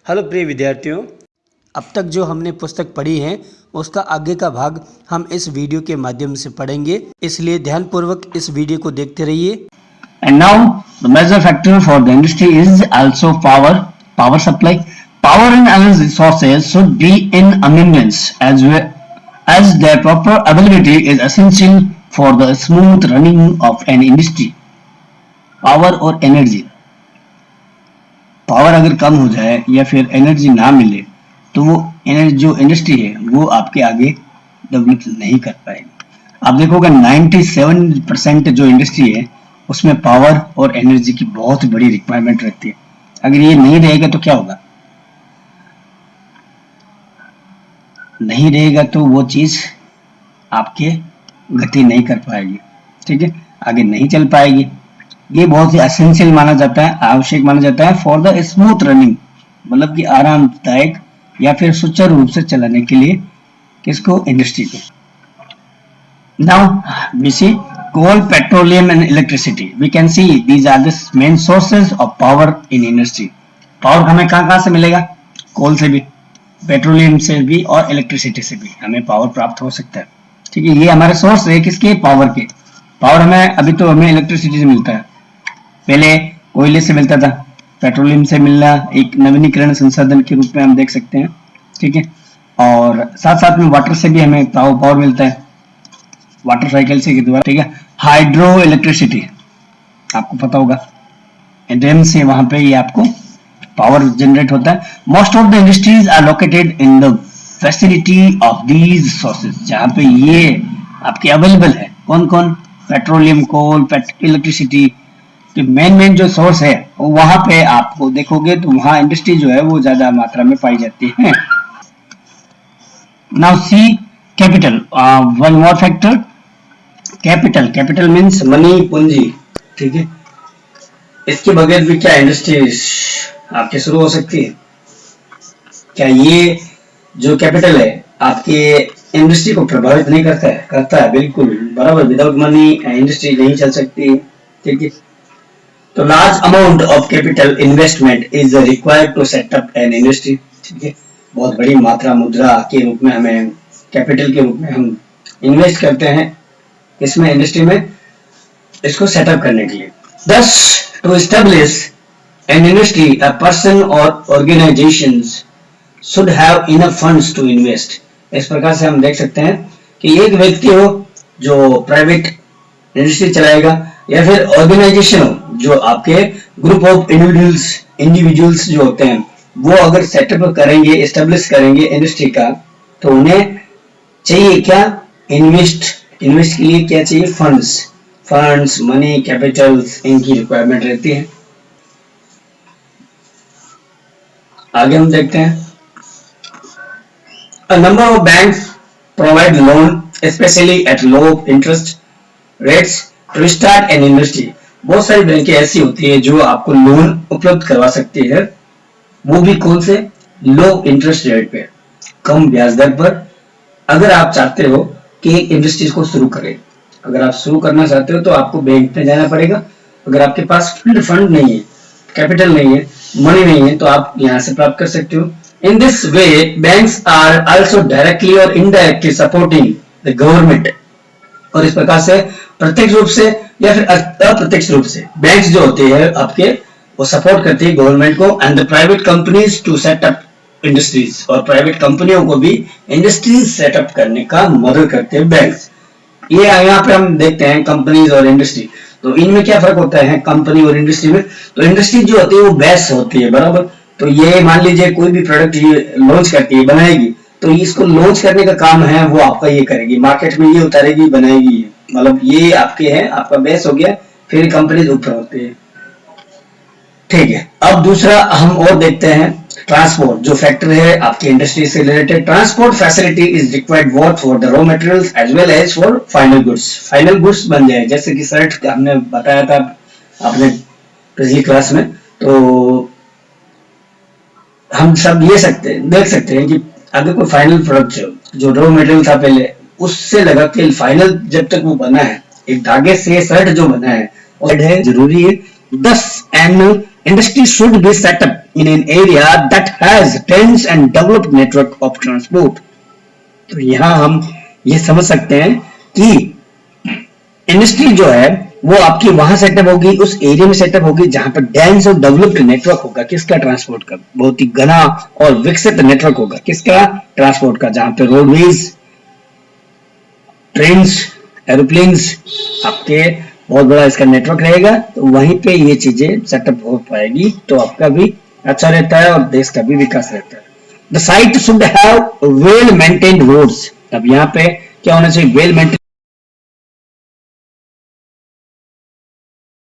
Hello प्रिय विद्यार्थियों, अब तक जो हमने पुस्तक पढ़ी है उसका आगे का भाग हम इस वीडियो के माध्यम से पढ़ेंगे, इसलिए ध्यानपूर्वक इस वीडियो को देखते रहिए। And now the major factor for the industry is also power supply. Power and other resources should be in abundance as their proper availability is essential for the smooth running of an industry. Power और energy. Power अगर कम हो जाए या फिर energy ना मिले तो वो एनर्जी जो इंडस्ट्री है वो आपके आगे डेवलप नहीं कर पाएगी। आप देखोगे 97% जो इंडस्ट्री है उसमें पावर और एनर्जी की बहुत बड़ी रिक्वायरमेंट रहती है। अगर ये नहीं रहेगा तो क्या होगा? नहीं रहेगा तो वो चीज आपके गति नहीं कर पाएगी, ठीक है, आगे नहीं चल पाएगी। ये बहुत ही एसेंशियल माना जाता है, आवश्यक माना जाता है फॉर द स्मूथ रनिंग, मतलब कि आरामदायक या फिर सुचारू रूप से चलाने के लिए किसको? इंडस्ट्री को। Now we see coal, petroleum and electricity. We can see these are the main sources of power in industry. Power हमें कहाँ से मिलेगा? कोल से भी, पेट्रोलियम से भी और इलेक्ट्रिसिटी से भी हमें पावर प्राप्त हो सकता है, ठीक है। ये हमारे सोर्स है किसके? पावर के। पावर हमें अभी तो हमें इलेक्ट्रिसिटी से मिलता है, पहले कोयले से मिलता था, पेट्रोलियम से मिलना एक नवीनीकरण संसाधन के रूप में हम देख सकते हैं, ठीक है। और साथ साथ में वाटर से भी हमें पावर मिलता है, वाटर साइकिल से के द्वारा, ठीक है। हाइड्रो इलेक्ट्रिसिटी आपको पता होगा, डैम से वहां पे ये आपको पावर जनरेट होता है। Most of the industries are located in the facility of these sources, जहां पे ये आपके अवेलेबल है। कौन कौन? पेट्रोलियम, कोल, इलेक्ट्रिसिटी के मेन जो सोर्स है वहां पे आपको देखोगे तो वहां इंडस्ट्री जो है वो ज्यादा मात्रा में पाई जाती है। Now see capital, one more factor, capital means money, पूंजी, ठीक है। इसके बगैर भी क्या इंडस्ट्रीज आपके शुरू हो सकती है? क्या ये जो कैपिटल है आपके इंडस्ट्री को प्रभावित नहीं करता है? करता है, बिल्कुल बराबर। विदाउट मनी इंडस्ट्री नहीं चल सकती, ठीक है। तो large amount of capital investment is required to set up an industry, ठीक है। बहुत बड़ी मात्रा मुद्रा के रूप में हमें, कैपिटल के रूप में हम इन्वेस्ट करते हैं इसमें, इंडस्ट्री में, इसको सेटअप करने के लिए। Thus, to establish an industry, a person or organizations should have enough funds to invest. इस प्रकार से हम देख सकते हैं कि एक व्यक्ति हो जो प्राइवेट इंडस्ट्री चलाएगा या फिर ऑर्गेनाइजेशन हो जो आपके ग्रुप ऑफ इंडिविजुअल्स जो होते हैं वो अगर सेटअप करेंगे, एस्टेब्लिश करेंगे इंडस्ट्री का, तो उन्हें चाहिए क्या? इन्वेस्ट के लिए क्या चाहिए? फंड्स, मनी, कैपिटल्स, इनकी रिक्वायरमेंट रहती है। आगे हम देखते हैं, A number of banks provide loan, especially at low interest rates, to start an industry. बहुत सारी बैंकें ऐसी होती है जो आपको लोन उपलब्ध करवा सकती है, वो भी कौन से? लो इंटरेस्ट रेट पे, कम ब्याज दर पर। अगर आप चाहते हो कि एक इंडस्ट्री को शुरू करें, अगर आप शुरू करना चाहते हो तो आपको बैंक में जाना पड़ेगा। अगर आपके पास फंड नहीं है, कैपिटल नहीं है, मनी नहीं है, तो आप यहाँ से प्राप्त कर सकते हो। In this way, banks are also directly or indirectly supporting the government. और इस प्रकार से प्रत्यक्ष रूप से या फिर अप्रत्यक्ष रूप से बैंक्स जो होते हैं आपके, वो सपोर्ट करती है गवर्नमेंट को and the private companies to set up industries, और प्राइवेट कंपनियों को भी इंडस्ट्रीज सेटअप करने का मदद करते हैं बैंक्स। ये यहाँ पे हम देखते हैं कंपनीज और इंडस्ट्री, तो इनमें क्या फर्क होता है कंपनी और इंडस्ट्री में? तो इंडस्ट्री जो होती है वो बेस होती है, बराबर। तो ये मान लीजिए कोई भी प्रोडक्ट ये लॉन्च करती है, बनाएगी, तो इसको लॉन्च करने का काम है वो आपका ये करेगी, मार्केट में ये उतारेगी, बनाएगी, मतलब ये आपके है, आपका बेस हो गया, फिर कंपनीज ऊपर होती है, ठीक है। अब दूसरा हम और देखते हैं ट्रांसपोर्ट, जो फैक्टर है आपकी इंडस्ट्री से related. Transport facility is required both for the raw materials as well as for final goods. Final goods बन जाए, जैसे कि शर्ट हमने बताया था आपने पिछली क्लास में, तो हम सब देख सकते हैं कि अगर कोई फाइनल प्रोडक्ट जो रॉ मटेरियल था पहले, उससे लगा के फाइनल जब तक वो बना है, एक धागे से शर्ट जो बना है और है जरूरी है 10 ml Industry should be set up in an area that has dense and developed network of transport. तो यहाँ हम ये समझ सकते हैं कि इंडस्ट्री जो है वो आपकी वहां सेटअप होगी, उस एरिया में सेटअप होगी जहां पर डेंस और डेवलप्ड नेटवर्क होगा। किसका? ट्रांसपोर्ट का। बहुत ही घना और विकसित नेटवर्क होगा। किसका? ट्रांसपोर्ट का। जहां पे रोडवेज, ट्रेन्स, एरोप्लेन्स, आपके बहुत बड़ा इसका नेटवर्क रहेगा, तो वहीं पे ये चीजें सेटअप हो पाएगी, तो आपका भी अच्छा रहता है और देश का भी विकास रहता है। The site should have well maintained roads. अब यहाँ पे क्या होना चाहिए? वेल मेंटेन्ड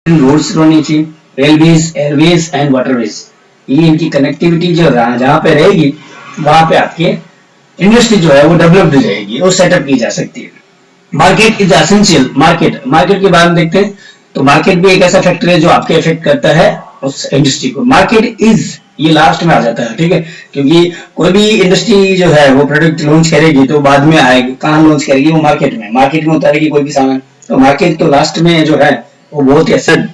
रोड्स होनी चाहिए, रेलवेज, एयरवेज एंड वाटरवेज। ये इनकी कनेक्टिविटी जो जहाँ पे रहेगी वहां पे आपके इंडस्ट्री जो है वो डेवलप्ड रहेगी और सेटअप की जा सकती है। Market is essential. मार्केट के बारे में देखते हैं, तो मार्केट भी एक ऐसा फैक्टर है जो आपके इफेक्ट करता है उस इंडस्ट्री को। मार्केट इज ये लास्ट में आ जाता है, ठीक है, क्योंकि कोई भी इंडस्ट्री जो है वो प्रोडक्ट लॉन्च करेगी तो बाद में आएगी। कहाँ लॉन्च करेगी? वो मार्केट में उतारेगी कोई भी सामान, तो मार्केट तो लास्ट में जो है वो बहुत ही असर।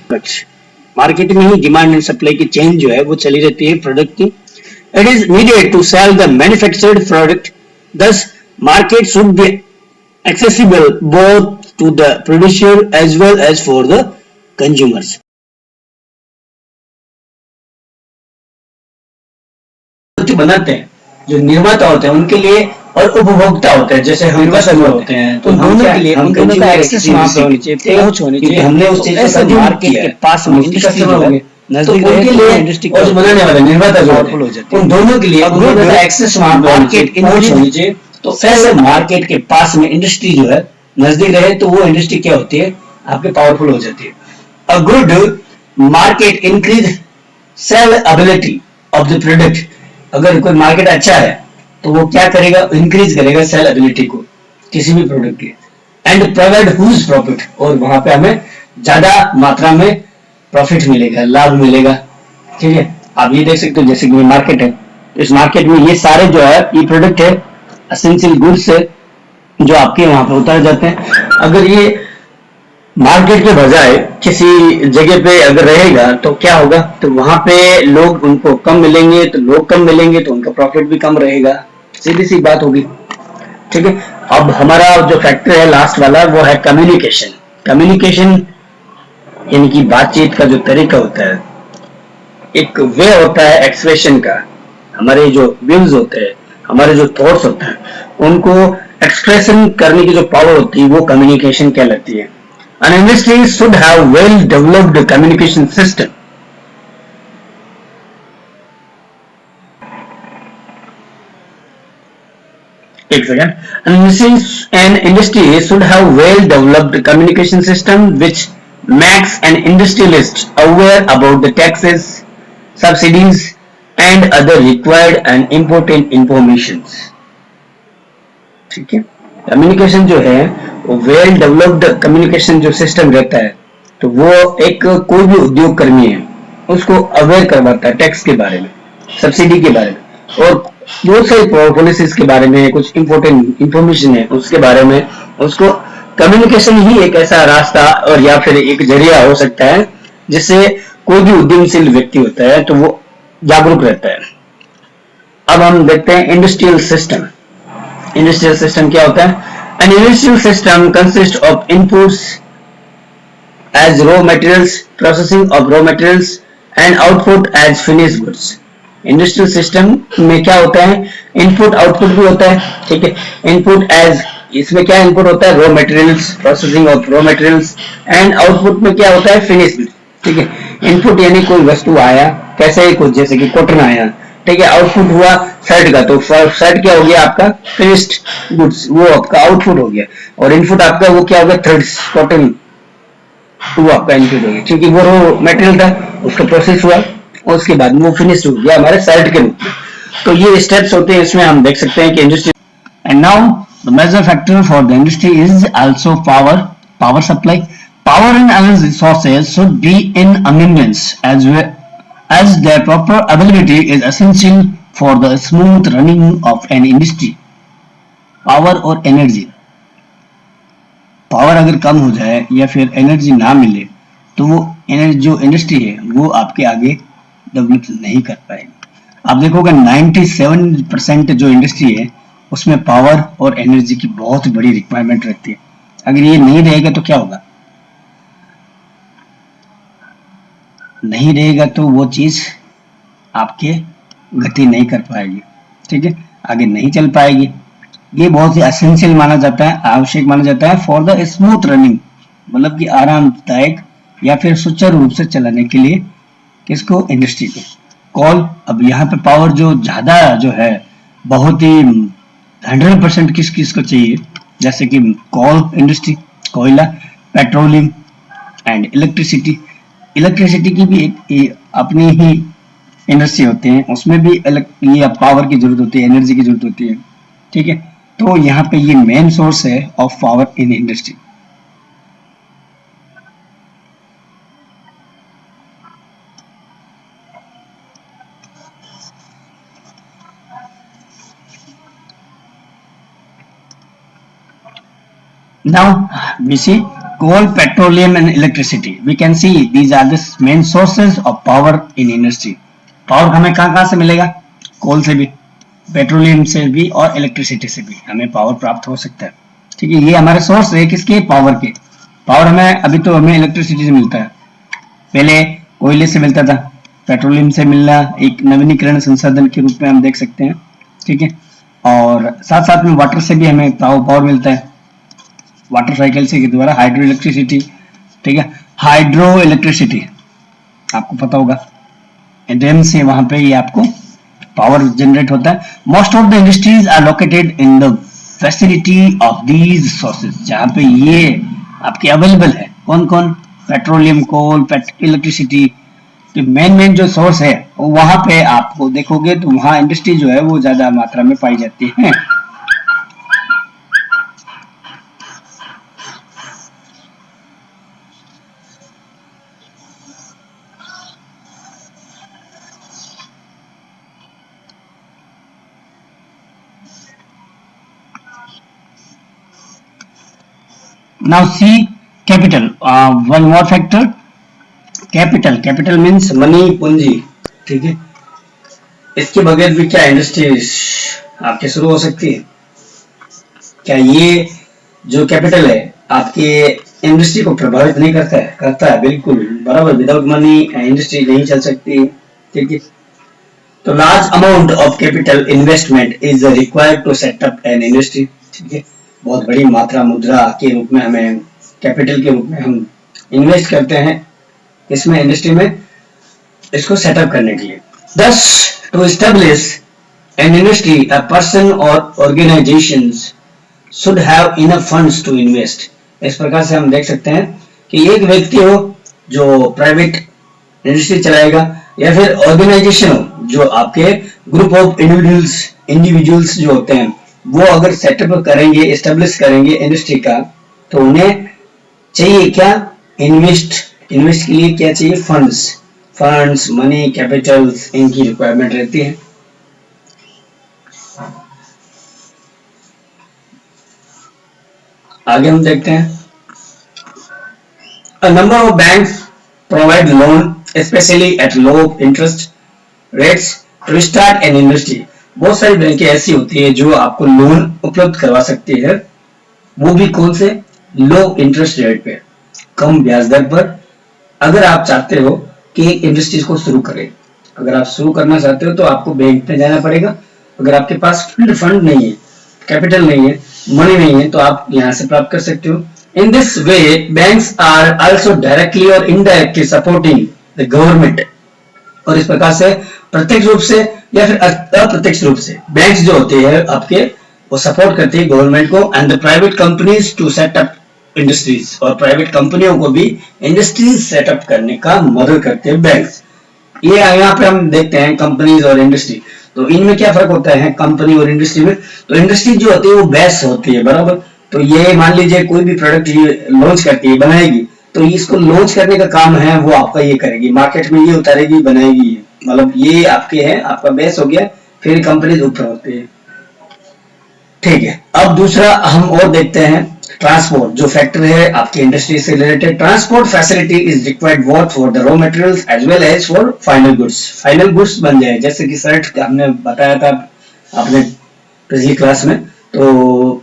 मार्केट में ही डिमांड एंड सप्लाई की चेन जो है वो चली रहती है प्रोडक्ट की। It is needed to sell the manufactured product, thus market should be accessible both to the producer as well as for the consumers. जो बनाते हैं, जो निर्माता होते हैं उनके लिए और उपभोक्ता होते हैं, जैसे हम कस्टमर होते हैं, तो दोनों के लिए उन दोनों का एक्सेस वहां पे होनी चाहिए, पहुंच होनी चाहिए। हमने उस चीज को मार्केट के पास में कस्टमर होंगे, तो उनके लिए और जो बनाने वाले निर्माता जो होते हैं उन दोनों के लिए उनका एक्सेस वहां पे मार्केट पहुंच होनी चाहिए। तो ऐसे मार्केट के पास में इंडस्ट्री जो है नजदीक रहे तो वो इंडस्ट्री क्या होती है? आपके पावरफुल हो जाती है। A good market increase saleability of the product. अगर कोई मार्केट अच्छा है तो वो क्या करेगा? इंक्रीज करेगा सेल एबिलिटी को किसी भी प्रोडक्ट की। एंड प्रोवाइड ह्यूज प्रॉफिट, और वहां पे हमें ज्यादा मात्रा में प्रॉफिट मिलेगा, लाभ मिलेगा, ठीक है। आप ये देख सकते हो जैसे कि मार्केट है, इस मार्केट में ये सारे जो है ये प्रोडक्ट है, एसेंशियल गुड्स है जो आपके वहां पर उतारे जाते हैं। अगर ये मार्केट के बजाय किसी जगह पे अगर रहेगा तो क्या होगा? तो वहां पे लोग उनको कम मिलेंगे, तो लोग कम मिलेंगे तो उनका प्रॉफिट भी कम रहेगा, सीधी सी बात होगी, ठीक है। अब हमारा जो फैक्टर है लास्ट वाला वो है कम्युनिकेशन। कम्युनिकेशन यानी कि बातचीत का जो तरीका होता है, एक वे होता है एक्सप्रेशन का। हमारे जो व्यूज होते हैं, हमारे जो थॉट्स होते हैं, उनको एक्सप्रेशन करने की जो पावर होती है वो कम्युनिकेशन कहलाती है। An industry should have well developed communication system. एक second. An industry should have well developed communication system which makes an industrialist aware about the taxes, subsidies and other required and important informations. ठीक है। Communication जो है वो well developed communication जो system रहता है, तो वो एक कोई भी उद्योग कर्मी है उसको अवेयर करवाता है टैक्स के बारे में, सब्सिडी के बारे में और बहुत सारी पॉलिसीज के बारे में, कुछ इंपॉर्टेंट इंफॉर्मेशन है उसके बारे में। उसको कम्युनिकेशन ही एक ऐसा रास्ता और या फिर एक जरिया हो सकता है जिससे कोई भी उद्यमशील व्यक्ति होता है तो वो जागरूक रहता है। अब हम देखते हैं इंडस्ट्रियल सिस्टम। इंडस्ट्रियल सिस्टम क्या होता है? An industrial system consists of inputs as raw materials, processing of raw materials and output as finished goods. Industrial system में क्या होता है? इनपुट आउटपुट भी होता है, ठीक है। इनपुट एज, इसमें क्या इनपुट होता है? Raw materials, processing of raw materials and output में क्या होता है? फिनिश गुड्स, ठीक है। इनपुट यानी कोई वस्तु आया, कैसे ही कुछ, जैसे कि कॉटन आया, ठीक है। आउटपुट हुआ शर्ट का, तो शर्ट क्या हो गया आपका? फिनिश्ड गुड्स, वो आपका आउटपुट हो गया। और इनपुट आपका वो क्या हो गया? थ्रेड्स, कॉटन, वो आपका इनपुट हो गया, क्योंकि वो रॉ मटेरियल था, उसका प्रोसेस हुआ और उसके बाद वो फिनिश्ड हो गया हमारे शर्ट के रूप में। तो ये स्टेप्स होते हैं, इसमें हम देख सकते हैं कि industry. And now the major factor for the industry is also power supply. Power and other resources should be in abundance as their proper availability is essential for the smooth running of an industry. Power और energy, power अगर कम हो जाए या फिर energy ना मिले तो वो जो इंडस्ट्री है वो आपके आगे डेवलप नहीं कर पाएगी। आप देखोगे 97% जो इंडस्ट्री है उसमें पावर और एनर्जी की बहुत बड़ी रिक्वायरमेंट रहती है। अगर ये नहीं रहेगा तो क्या होगा, नहीं रहेगा तो वो चीज आपके गति नहीं कर पाएगी, ठीक है, आगे नहीं चल पाएगी। ये बहुत ही एसेंशियल माना जाता है, आवश्यक माना जाता है फॉर द स्मूथ रनिंग, मतलब कि आरामदायक या फिर सुचारू रूप से चलाने के लिए किसको, इंडस्ट्री को। कॉल, अब यहाँ पे पावर जो ज्यादा जो है बहुत ही 100% किस किस को चाहिए, जैसे कि कोल इंडस्ट्री, कोयला, पेट्रोलियम एंड इलेक्ट्रिसिटी। इलेक्ट्रिसिटी की भी एक अपनी ही इंडस्ट्री होते हैं, उसमें भी ये पावर की जरूरत होती है, एनर्जी की जरूरत होती है, ठीक है। तो यहाँ पे ये मेन सोर्स है of power in industry. Now we see coal, petroleum and electricity. We can see these are the main sources of power in industry. Power हमें कहाँ से मिलेगा, कोल से भी, पेट्रोलियम से भी और इलेक्ट्रिसिटी से भी हमें पावर प्राप्त हो सकता है, ठीक है। ये हमारे सोर्स है किसके, पावर के। पावर हमें अभी तो हमें इलेक्ट्रिसिटी से मिलता है, पहले कोयले से मिलता था, पेट्रोलियम से मिलना एक नवीनीकरण संसाधन के रूप में हम देख सकते हैं, ठीक है। और साथ साथ में वाटर से भी हमें पावर मिलता है, वाटर साइकिल से के द्वारा हाइड्रो इलेक्ट्रिसिटी, ठीक है। हाइड्रो इलेक्ट्रिसिटी आपको पता होगा, डैम से वहां पे ये आपको पावर जनरेट होता है। Most of the industries are located in the facility of these sources, जहां पे ये आपके अवेलेबल है। कौन कौन, पेट्रोलियम, कोल, इलेक्ट्रिसिटी के मेन जो सोर्स है वहां पे आपको देखोगे तो वहां इंडस्ट्री जो है वो ज्यादा मात्रा में पाई जाती है। Now see capital, one more factor, capital means money, पूंजी, ठीक है। इसके बगैर भी क्या इंडस्ट्रीज आपके शुरू हो सकती है? क्या ये जो कैपिटल है आपके इंडस्ट्री को प्रभावित नहीं करता है? करता है, बिल्कुल बराबर। विदाउट मनी इंडस्ट्री नहीं चल सकती, ठीक है। तो large amount of capital investment is required to set up an industry, ठीक है। बहुत बड़ी मात्रा मुद्रा के रूप में हमें, कैपिटल के रूप में हम इन्वेस्ट करते हैं इसमें, इंडस्ट्री में, इसको सेटअप करने के लिए। Thus, to establish an industry, a person or organizations should have enough funds to invest. इस प्रकार से हम देख सकते हैं कि एक व्यक्ति हो जो प्राइवेट इंडस्ट्री चलाएगा या फिर ऑर्गेनाइजेशन हो जो आपके ग्रुप ऑफ इंडिविजुअल्स जो होते हैं वो अगर सेटअप करेंगे, एस्टेब्लिश करेंगे इंडस्ट्री का, तो उन्हें चाहिए क्या, इन्वेस्ट के लिए क्या चाहिए, फंड्स, मनी, कैपिटल, इनकी रिक्वायरमेंट रहती है। आगे हम देखते हैं, a number of banks provide loan especially at low interest rates to start an industry. बहुत सारी बैंकें ऐसी होती है जो आपको लोन उपलब्ध करवा सकती है, वो भी कौन से, लो इंटरेस्ट रेट पे, कम ब्याज दर पर। अगर आप चाहते हो कि एक इंडस्ट्री को शुरू करें, अगर आप शुरू करना चाहते हो तो आपको बैंक में जाना पड़ेगा। अगर आपके पास फंड नहीं है, कैपिटल नहीं है, मनी नहीं है, तो आप यहाँ से प्राप्त कर सकते हो। In this way banks are also directly और इनडायरेक्टली सपोर्टिंग द गवर्नमेंट। और इस प्रकार से प्रत्यक्ष रूप से या फिर अप्रत्यक्ष रूप से बैंक्स जो होते हैं आपके, वो सपोर्ट करते हैं गवर्नमेंट को and the private companies to set up industries, और प्राइवेट कंपनियों को भी इंडस्ट्रीज सेटअप करने का मदद करते हैं बैंक्स। ये यहाँ पे हम देखते हैं कंपनीज और इंडस्ट्री, तो इनमें क्या फर्क होता है कंपनी और इंडस्ट्री में। तो इंडस्ट्री जो होती है वो बेस होती है, बराबर। तो ये मान लीजिए कोई भी प्रोडक्ट ये लॉन्च करती है, बनाएगी, तो इसको लॉन्च करने का काम है वो आपका ये करेगी, मार्केट में ये उतारेगी, बनाएगी, मतलब ये आपके है, आपका बेस हो गया, फिर कंपनीज ऊपर होती है, ठीक है। अब दूसरा हम और देखते हैं ट्रांसपोर्ट जो फैक्टर है आपकी इंडस्ट्री से related, transport facility is required both for the raw materials as well as for final goods. Final goods बन जाए जैसे कि शर्ट हमने बताया था आपने पिछली क्लास में, तो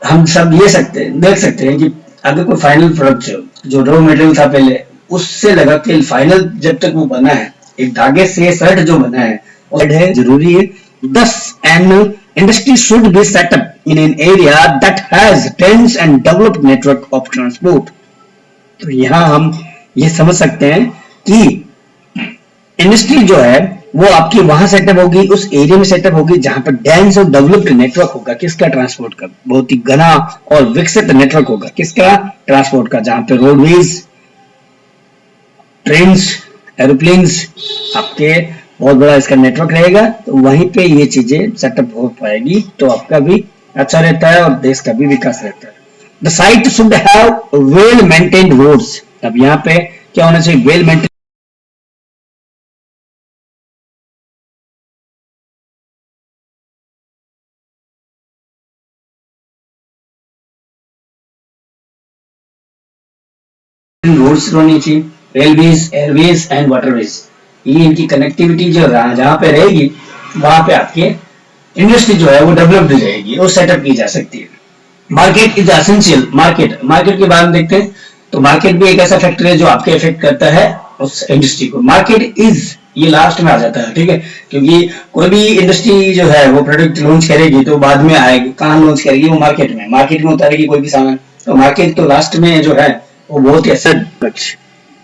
हम सब देख सकते हैं कि अगर कोई फाइनल प्रोडक्ट जो रॉ मटेरियल था पहले उससे लगा के फाइनल जब तक वो बना है, एक धागे से शर्ट जो बना है और है जरूरी है। Thus, an industry should be set up in an area that has dense and developed network of transport. तो यहाँ हम ये समझ सकते हैं कि इंडस्ट्री जो है वो आपकी वहां सेटअप होगी, उस एरिया में सेटअप होगी जहां पर डेंस और डेवलप्ड नेटवर्क होगा। किसका? ट्रांसपोर्ट का। बहुत ही घना और विकसित नेटवर्क होगा। किसका? ट्रांसपोर्ट का। जहां पे रोडवेज, ट्रेन्स, एरोप्लेन्स आपके बहुत बड़ा इसका नेटवर्क रहेगा, तो वहीं पे ये चीजें सेटअप हो पाएगी, तो आपका भी अच्छा रहता है और देश का भी विकास रहता है। The site should have well maintained roads. अब यहाँ पे क्या होना चाहिए? वेल मेंटेन्ड रोड्स होनी चाहिए, रेलवेज, एयरवेज एंड वाटरवेज। ये इनकी कनेक्टिविटी जो जहाँ पे रहेगी वहां पे आपके इंडस्ट्री जो है वो डेवलप्ड हो जाएगी और सेटअप की जा सकती है। Market is essential. मार्केट के बारे में देखते हैं, तो मार्केट भी एक ऐसा फैक्टर है जो आपके इफेक्ट करता है उस इंडस्ट्री को। मार्केट इज ये लास्ट में आ जाता है, ठीक है, क्योंकि कोई भी इंडस्ट्री जो है वो प्रोडक्ट लॉन्च करेगी तो बाद में आएगी। कहाँ लॉन्च करेगी? वो मार्केट में उतारेगी कोई भी सामान, तो मार्केट तो लास्ट में जो है वो बहुत ही असर।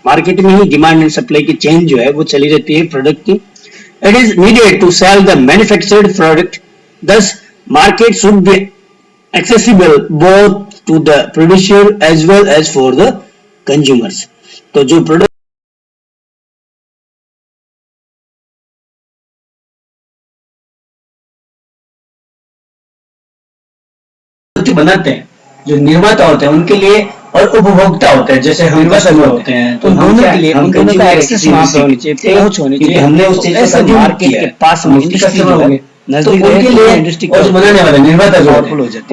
मार्केट में ही डिमांड एंड सप्लाई की चेन जो है वो चली रहती है प्रोडक्ट की। It is needed to sell the manufactured product, this market should be accessible both to the producer as well as for the consumers. तो जो प्रोडक्ट बनाते हैं, जो निर्माता होते हैं उनके लिए और उपभोक्ता होते हैं जैसे हम कस्टमर होते हैं, तो दोनों के लिए उन दोनों का एक्सेस वहां पे होनी चाहिए, पहुंच होनी चाहिए। हमने उस चीज को मार्केट के पास कस्टमर हो गए, तो उनके लिए इंडस्ट्री को बनाने वाले निर्माता जो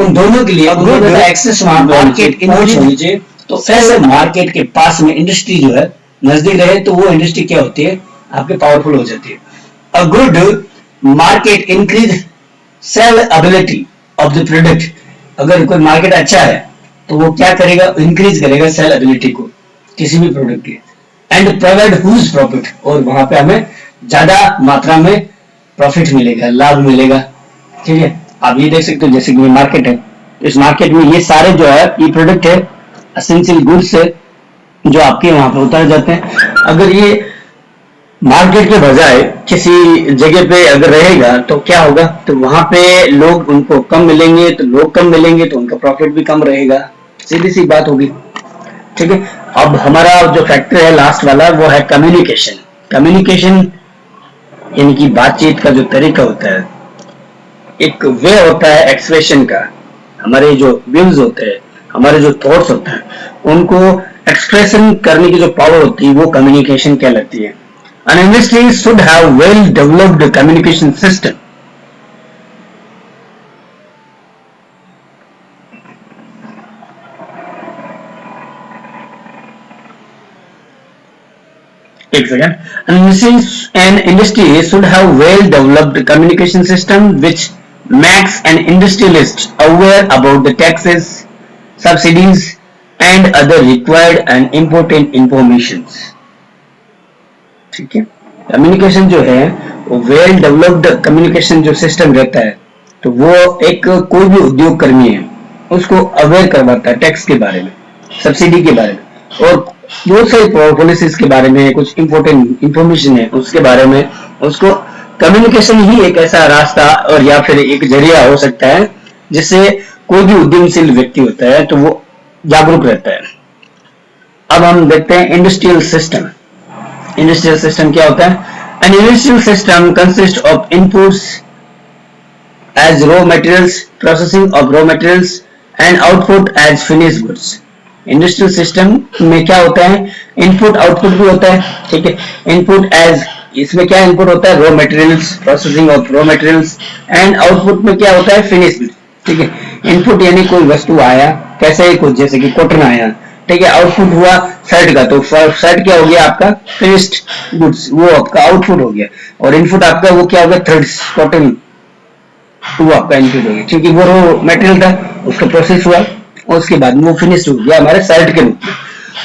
उन दोनों के लिए उनका एक्सेस वहां मार्केट पहुंच होनी चाहिए। तो ऐसे मार्केट के पास में इंडस्ट्री जो है नजदीक रहे तो वो इंडस्ट्री क्या होती है? आपके पावरफुल हो जाती है। A good market increase saleability of the product. अगर कोई मार्केट अच्छा है तो वो क्या करेगा? इंक्रीज करेगा सेल एबिलिटी को किसी भी प्रोडक्ट की, एंड प्रोवाइड ह्यूज प्रॉफिट, और वहां पे हमें ज्यादा मात्रा में प्रॉफिट मिलेगा, लाभ मिलेगा, ठीक है। आप ये देख सकते हो जैसे कि मार्केट है, इस मार्केट में ये सारे जो है ये प्रोडक्ट है, एसेंशियल गुड्स है जो आपके वहां पे उतारे जाते हैं। अगर ये मार्केट के बजाय किसी जगह पे अगर रहेगा तो क्या होगा? तो वहां पे लोग उनको कम मिलेंगे, तो लोग कम मिलेंगे तो उनका प्रॉफिट भी कम रहेगा, सीधी सी बात होगी, ठीक है। अब हमारा जो फैक्टर है लास्ट वाला वो है कम्युनिकेशन। कम्युनिकेशन यानी कि बातचीत का जो तरीका होता है, एक वे होता है एक्सप्रेशन का। हमारे जो व्यूज होते हैं, हमारे जो थॉट्स होते हैं, उनको एक्सप्रेशन करने की जो पावर होती है वो कम्युनिकेशन कहलाती है। An industry should have well-developed communication system. एक second. An industry should have well-developed communication system which makes an industrialist aware about the taxes, subsidies, and other required and important informations. ठीक है। Communication जो है वो well developed communication जो system रहता है, तो वो एक कोई भी उद्योग कर्मी है उसको अवेयर करवाता है टैक्स के बारे में, सब्सिडी के बारे में, और बहुत सारी पॉलिसीज के बारे में, कुछ इंपॉर्टेंट इंफॉर्मेशन है उसके बारे में। उसको कम्युनिकेशन ही एक ऐसा रास्ता और या फिर एक जरिया हो सकता है जिससे कोई भी उद्यमशील व्यक्ति होता है तो वो जागरूक रहता है। अब हम देखते हैं इंडस्ट्रियल सिस्टम। इंडस्ट्रियल सिस्टम क्या होता है? An industrial system consists of inputs as raw materials, processing of raw materials, and output as finished goods. Industrial system में क्या होता है? इनपुट आउटपुट भी होता है, ठीक है। इनपुट एज, इसमें क्या इनपुट होता है? Raw materials, processing of raw materials, and output में क्या होता है? फिनिश गुड्स, ठीक है। इनपुट यानी कोई वस्तु आया, कैसे कुछ जैसे कि कॉटन आया, ठीक है, आउटपुट हुआ शर्ट का, तो शर्ट क्या हो गया आपका फिनिश्ड गुड्स, वो आपका आउटपुट हो गया, और इनपुट आपका वो क्या हो गया थ्रेड्स, कॉटन, वो आपका इनपुट हो गया, क्योंकि वो रो मटेरियल था, उसका प्रोसेस हुआ और उसके बाद वो फिनिश हो गया हमारे शर्ट के रूप में।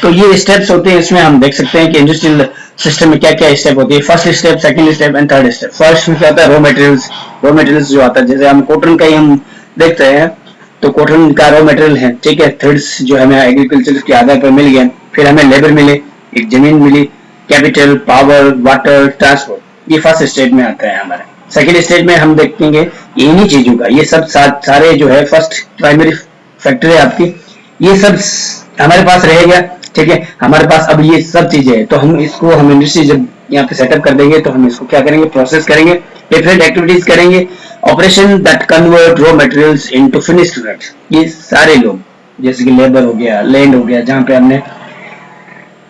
तो ये स्टेप्स होते हैं, इसमें हम देख सकते हैं कि इंडस्ट्रियल सिस्टम में क्या क्या स्टेप होती है, first step, second step and third step. First में क्या होता है, रॉ मटेरियल्स जो आता है, जैसे हम कॉटन का ही हम देखते हैं, तो कॉटन का रॉ मटेरियल है, ठीक है, थ्रेड्स जो हमें एग्रीकल्चर के आधार पर मिल गया, फिर हमें लेबर मिले, एक जमीन मिली, कैपिटल, पावर, वाटर, ट्रांसपोर्ट, ये फर्स्ट स्टेज में आता है हमारे। सेकंड स्टेज में हम देखेंगे इन्हीं चीजों का, ये सब सारे जो है फर्स्ट प्राइमरी फैक्टर है आपकी, ये सब हमारे पास रहेगा, ठीक है, हमारे पास अब ये सब चीजें हैं, तो हम इंडस्ट्री जब यहाँ पे सेटअप कर देंगे तो हम इसको क्या करेंगे, प्रोसेस करेंगे, डिफरेंट एक्टिविटीज करेंगे, operation that convert raw materials into finished products. ये सारे लोग, जैसे कि लेबर हो गया, लैंड हो गया, जहाँ पे हमने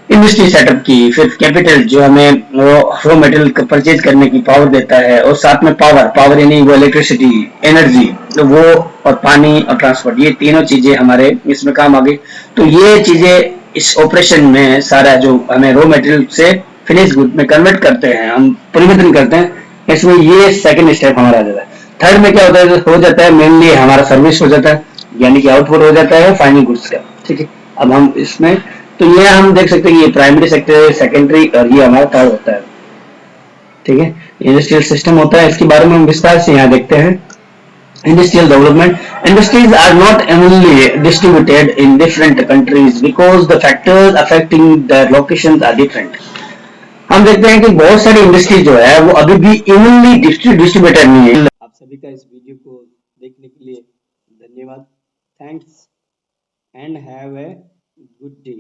इंडस्ट्री सेटअप की, फिर कैपिटल जो हमें रॉ मटेरियल परचेज करने की पावर देता है, और साथ में पावर यानी वो इलेक्ट्रिसिटी, एनर्जी, तो वो, और पानी और ट्रांसपोर्ट, ये तीनों चीजें हमारे इसमें काम आ गई। तो ये चीजें इस ऑपरेशन में सारा जो हमें रॉ मटेरियल से फिनिश गुड में कन्वर्ट करते हैं, हम परिवर्तन करते हैं, इसमें ये सेकंड स्टेप हमारा आ जाता है। थर्ड में क्या होता है, हो जाता है मेनली हमारा सर्विस हो जाता है, यानी कि आउटपुट हो जाता है फाइनल गुड्स का, ठीक है। अब हम इसमें, तो ये हम देख सकते हैं कि ये प्राइमरी सेक्टर, सेकेंडरी, और ये हमारा थर्ड होता है, ठीक है, इंडस्ट्रियल सिस्टम होता है। इसके बारे में हम विस्तार से यहाँ देखते हैं। Industrial development. Industries are not evenly distributed in different countries because the factors affecting their locations are different. हम देखते हैं कि बहुत सारी इंडस्ट्री जो है वो अभी भी इवनली डिस्ट्रीब्यूटेड नहीं है। आप सभी का इस वीडियो को देखने के लिए धन्यवाद। Thanks and have a good day.